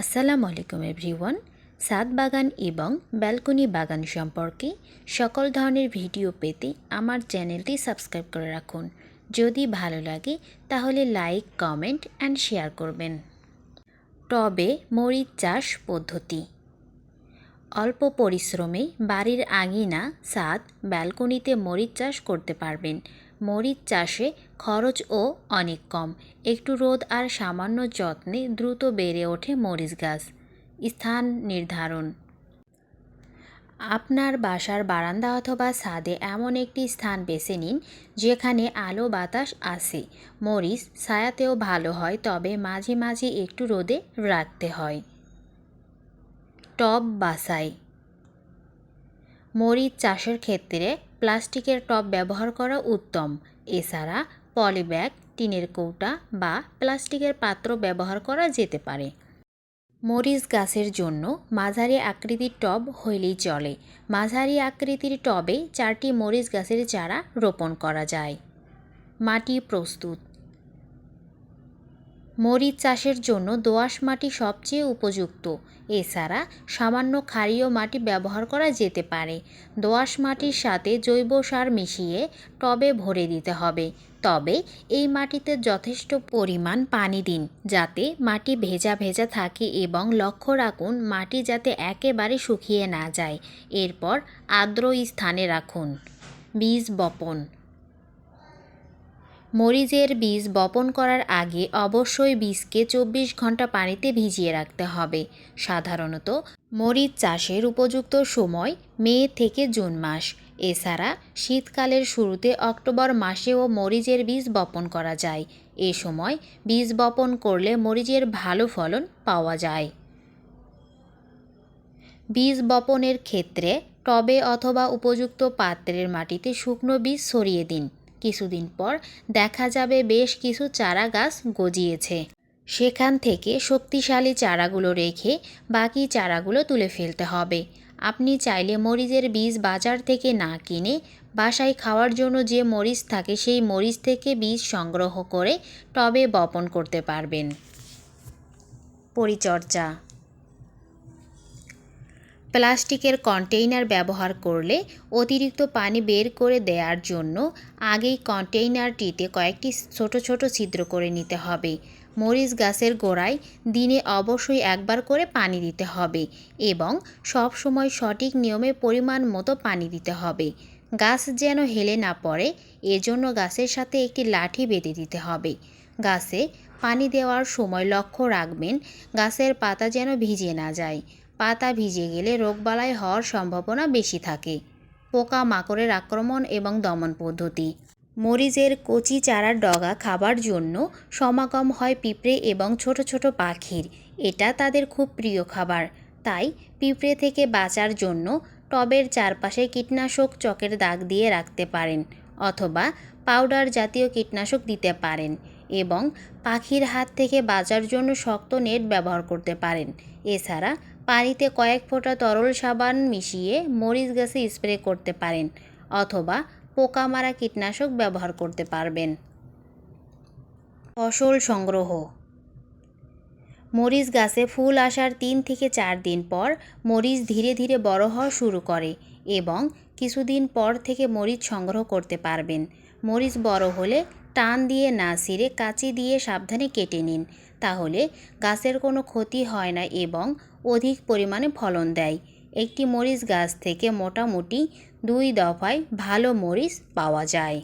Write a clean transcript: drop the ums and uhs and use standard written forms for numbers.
আসসালামু আলাইকুম এভরিওয়ান। ছাদ বাগান এবং ব্যালকনি বাগান সম্পর্কে সকল ধরনের ভিডিও পেতে আমার চ্যানেলটি সাবস্ক্রাইব করে রাখুন। যদি ভালো লাগে তাহলে লাইক, কমেন্ট অ্যান্ড শেয়ার করবেন। টবে মরিচ চাষ পদ্ধতি। অল্প পরিশ্রমে বাড়ির আঙিনা, ছাদ, ব্যালকনিতে মরিচ চাষ করতে পারবেন। মরিচ চাষে খরচও অনেক কম। একটু রোদ আর সামান্য যত্নে দ্রুত বেড়ে ওঠে মরিচ গাছ। স্থান নির্ধারণ। আপনার বাসার বারান্দা অথবা ছাদে এমন একটি স্থান বেছে নিন যেখানে আলো বাতাস আছে। মরিচ ছায়াতেও ভালো হয়, তবে মাঝে মাঝে একটু রোদে রাখতে হয়। টব বাছাই। মরিচ চাষের ক্ষেত্রে প্লাস্টিকের টব ব্যবহার করা উত্তম। এছাড়া পলিব্যাগ, টিনের কৌটা বা প্লাস্টিকের পাত্র ব্যবহার করা যেতে পারে। মরিচ গাছের জন্য মাঝারি আকৃতির টব হইলেই চলে। মাঝারি আকৃতির টবে 4টি মরিচ গাছের চারা রোপণ করা যায়। মাটি প্রস্তুত। মরিচ চাষের জন্য দোআঁশ মাটি সবচেয়ে উপযুক্ত। এছাড়া সামান্য ক্ষারীয় মাটি ব্যবহার করা যেতে পারে। দোআঁশ মাটির সাথে জৈব সার মিশিয়ে টবে ভরে দিতে হবে। তবে এই মাটিতে যথেষ্ট পরিমাণ পানি দিন যাতে মাটি ভেজা ভেজা থাকে এবং লক্ষ্য রাখুন মাটি যাতে একেবারে শুকিয়ে না যায়। এরপর আর্দ্র স্থানে রাখুন। বীজ বপন। মরিচের বীজ বপন করার আগে অবশ্যই বীজকে 24 ঘন্টা পানিতে ভিজিয়ে রাখতে হবে। সাধারণত মরিচ চাষের উপযুক্ত সময় মে থেকে জুন মাস। এছাড়া শীতকালের শুরুতে অক্টোবর মাসেও মরিচের বীজ বপন করা যায়। এ সময় বীজ বপন করলে মরিচের ভালো ফলন পাওয়া যায়। বীজ বপনের ক্ষেত্রে টবে অথবা উপযুক্ত পাত্রের মাটিতে শুকনো বীজ ছড়িয়ে দিন। কিছুদিন পর দেখা যাবে বেশ কিছু চারা গাছ গজিয়েছে। সেখান থেকে শক্তিশালী চারাগুলো রেখে বাকি চারাগুলো তুলে ফেলতে হবে। আপনি চাইলে মরিচের বীজ বাজার থেকে না কিনে বাসায় খাওয়ার জন্য যে মরিচ থাকে সেই মরিচ থেকে বীজ সংগ্রহ করে টবে বপন করতে পারবেন। পরিচর্যা। প্লাস্টিকের কন্টেইনার ব্যবহার করলে অতিরিক্ত পানি বের করে দেওয়ার জন্য আগেই কন্টেইনারটিতে কয়েকটি ছোট ছোট ছিদ্র করে নিতে হবে। মরিচ গাছের গোড়ায় দিনে অবশ্যই একবার করে পানি দিতে হবে এবং সব সময় সঠিক নিয়মে পরিমাণ মতো পানি দিতে হবে। গাছ যেন হেলে না পড়ে এজন্য গাছের সাথে একটি লাঠি বেঁধে দিতে হবে। গাছে পানি দেওয়ার সময় লক্ষ্য রাখবেন গাছের পাতা যেন ভিজে না যায়। পাতা ভিজে গেলে রোগবালাই হওয়ার সম্ভাবনা বেশি থাকে। পোকামাকড়ের আক্রমণ এবং দমন পদ্ধতি। মরিচের কচি চারার ডগা খাবার জন্য সমাগম হয় পিঁপড়ে এবং ছোট ছোট পাখির। এটা তাদের খুব প্রিয় খাবার। তাই পিঁপড়ে থেকে বাঁচার জন্য টবের চারপাশে কীটনাশক চকের দাগ দিয়ে রাখতে পারেন অথবা পাউডার জাতীয় কীটনাশক দিতে পারেন এবং পাখির হাত থেকে বাঁচার জন্য শক্ত নেট ব্যবহার করতে পারেন। এছাড়া পানিতে কয়েক ফোঁটা তরল সাবান মিশিয়ে মরিচ গাছে স্প্রে করতে পারেন অথবা পোকা মারা কীটনাশক ব্যবহার করতে পারবেন। ফসল সংগ্রহ। মরিচ গাছে ফুল আসার 3 থেকে 4 দিন পর মরিচ ধীরে ধীরে বড় হওয়া শুরু করে এবং কিছুদিন পর থেকে মরিচ সংগ্রহ করতে পারবেন। মরিচ বড় হলে টান দিয়ে না ছিঁড়ে কাঁচি দিয়ে সাবধানে কেটে নিন, তাহলে গাছের কোনো ক্ষতি হয় না এবং অধিক পরিমাণে ফলন দেয়। একটি মরিচ গাছ থেকে মোটামুটি 2 দফায় ভালো মরিচ পাওয়া যায়।